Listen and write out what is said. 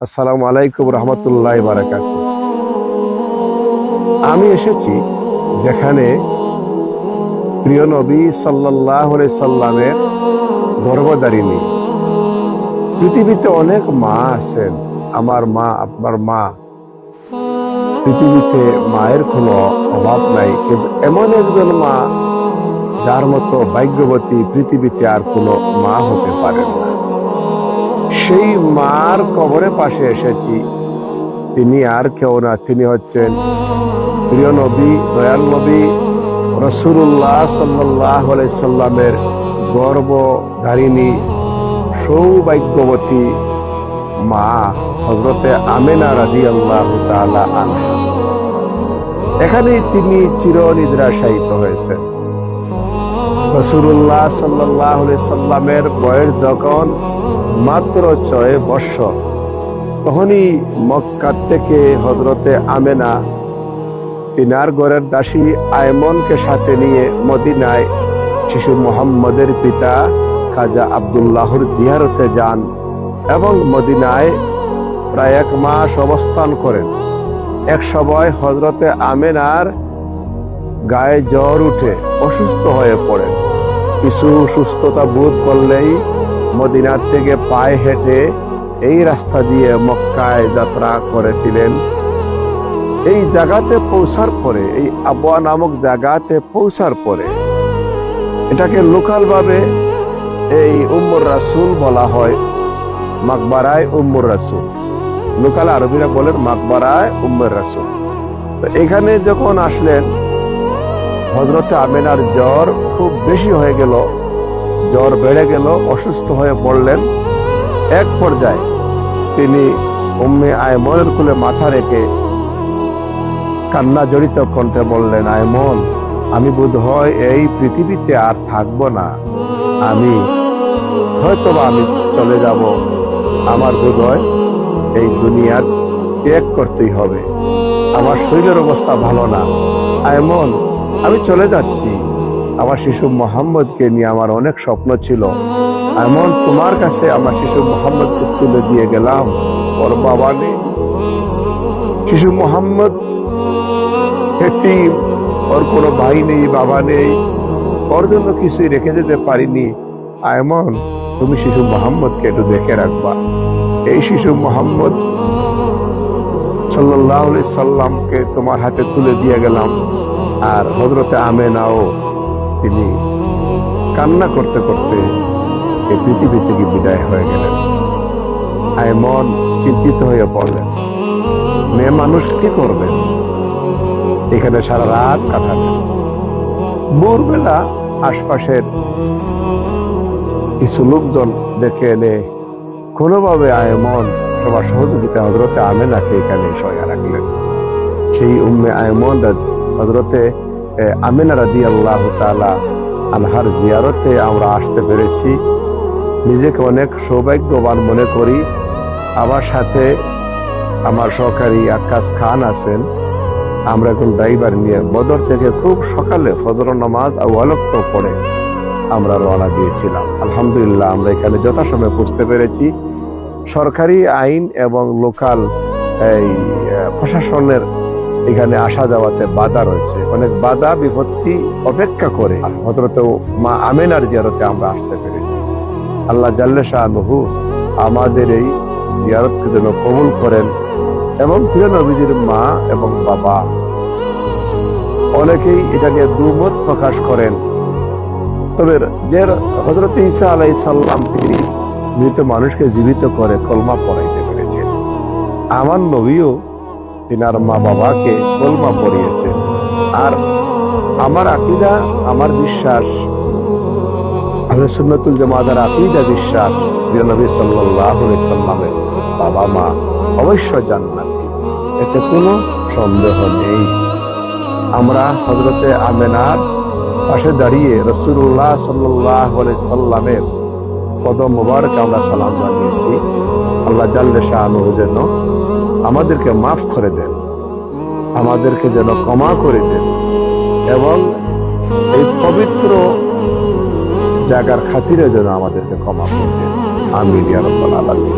আসসালামু আলাইকুম রহমতুল্লাহ বারাকাতুহু। আমি এসেছি যেখানে প্রিয় নবী সাল্লাল্লাহু আলাইহি সাল্লামের গর্ভধারিণী। পৃথিবীতে অনেক মা আছেন, আমার মা, আপনার মা। পৃথিবীতে মায়ের কোনো অভাব নাই, কিন্তু এমন একজন মা যার মতো ভাগ্যবতী পৃথিবীতে আর কোনো মা হতে পারেন না। সেই মার কবরের পাশে এসেছি। তিনি আর কেউ না, তিনি হচ্ছেন প্রিয় নবী, দয়াল নবী রাসূলুল্লাহ সাল্লাল্লাহু আলাইহি সাল্লামের গর্ভধারিণী সৌভাগ্যবতী মা হযরতে আমেনা রাদিয়াল্লাহু তাআলা আনহা। এখানেই তিনি চিরনিদ্রাশায়িত হয়েছেন। রাসূলুল্লাহ সাল্লাল্লাহু আলাইহি সাল্লামের বয়স যখন মাত্র 6 বৎসর, তখনই মক্কা থেকে হযরতে আমেনা তিনার ঘরের দাসী আয়মনকে সাথে নিয়ে মদিনায় শিশু মুহাম্মদের পিতা খাজা আব্দুল্লাহর জিয়ারতে যান এবং মদিনায় প্রায় 1 মাস অবস্থান করেন। এক সময় হযরতে আমেনার গায়ে জ্বর উঠে অসুস্থ হয়ে পড়েন। কিছু সুস্থতা বোধ করলেই মদিনার থেকে পায়ে হেঁটে এই রাস্তা দিয়ে মক্কায় যাত্রা করেছিলেন। এই জায়গাতে পৌঁছার পরে, এই আবওয়া নামক জায়গাতে পৌঁছার পরে, এটাকে লোকাল ভাবে এই উম্মুর রাসূল বলা হয়, মাকবারায় উম্মুর রাসূল। লোকাল আরবিরা বলেন মাকবারায় উম্মুর রাসূল। তো এখানে যখন আসলেন, হযরতে আমেনার জ্বর খুব বেশি হয়ে গেল, জ্বর বেড়ে গেল, অসুস্থ হয়ে পড়লেন। এক পর্যায়ে তিনি উম্মে আয়মনের কোলে মাথা রেখে কান্না জড়িত কণ্ঠে বললেন, আয়মন, আমি বোধহয় এই পৃথিবীতে আর থাকবো না, আমি চলে যাব, আমার বোধহয় এই দুনিয়া ত্যাগ করতেই হবে, আমার শরীরের অবস্থা ভালো না, আয়মন আমি চলে যাচ্ছি, আমার শিশু মুহাম্মদকে নিয়ে আমার অনেক স্বপ্ন ছিল, এমন তোমার কাছে আমার শিশু মুহাম্মদকে তুলে দিয়ে গেলাম, ওর বাবা নেই, শিশু মুহাম্মদ এতিম, ওর কোনো ভাই নেই, বাবা নেই, ওর জন্য কিছুই রেখে যেতে পারিনি, আয়মন তুমি শিশু মুহাম্মদকে একটু দেখে রাখবা। এই শিশু মুহাম্মদ সাল্লাল্লাহু আলাইহি সাল্লামকে তোমার হাতে তুলে দিয়ে গেলাম। আর হযরতে আমেনাও তিনি কান্না করতে করতে এই পৃথিবী থেকে বিদায় হয়ে গেলেন। আয়মন চিন্তিত হয়ে পড়লেন, মেয়ে মানুষ কি করবেন, এখানে সারা রাত কাটালেন। ভোরবেলা আশপাশের কিছু লোকজন ডেকে এনে কোনোভাবে আয়মন সবার সহযোগিতা হযরতে আমেনাকে এখানে শোয়া রাখলেন। সেই উম্মে আয়মন হযরতে আমেনা রাদিয়াল্লাহু তাআলা আনহার জিয়ারতে আমরা আসতে পেরেছি, নিজেকে অনেক সৌভাগ্যবান মনে করি। আমার সাথে আমার সহকারী আকাশ খান আছেন। আমরা এখন ড্রাইভার নিয়ে বদর থেকে খুব সকালে ফজর নামাজ ওয়াক্ত পড়ে আমরা রওনা দিয়েছিলাম। আলহামদুলিল্লাহ আমরা এখানে যথাসময়ে পৌঁছতে পেরেছি। সরকারি আইন এবং লোকাল এই প্রশাসনের এখানে আসা যাওয়াতে বাধা রয়েছে, অনেক বাধা বিপত্তি অপেক্ষা করে হযরত মা আমেনার জিয়ারতে আমরা আসতে পেরেছি। আল্লাহ জাল্লে শাআনুহু আমাদের এই জিয়ারতকে যেন কবুল করেন এবং প্রিয় নবীজির মা এবং বাবা, অনেকেই এটা নিয়ে দুমত প্রকাশ করেন, তবে যে হযরত ঈসা আলাইহিস সালাম তিনি মৃত মানুষকে জীবিত করে কলমা পড়াইতে পেরেছেন, আমার নবীও তিনার মা বাবাকে কলমা পড়িয়েছেন। আর আমার আকীদা, আমার বিশ্বাস, আহলে সুন্নাতুল জামাতের আকীদা বিশ্বাস, প্রিয় নবী সাল্লাল্লাহু আলাইহি সাল্লামের বাবা মা অবশ্যই জান্নাতি, এতে কোনো সন্দেহ নেই। আমরা হযরতে আমেনার পাশে দাঁড়িয়ে রাসূলুল্লাহ সাল্লাল্লাহু আলাইহি সাল্লামের কদম মোবারক আমরা সালাম জানিয়েছি। আল্লাহ জাল্লে শাআনুহু যেন আমাদেরকে মাফ করে দেন, আমাদেরকে যেন ক্ষমা করে দেন এবং এই পবিত্র জায়গার খাতিরে যেন আমাদেরকে ক্ষমা করে দেন। আমিন ইয়া রাব্বাল আলামিন।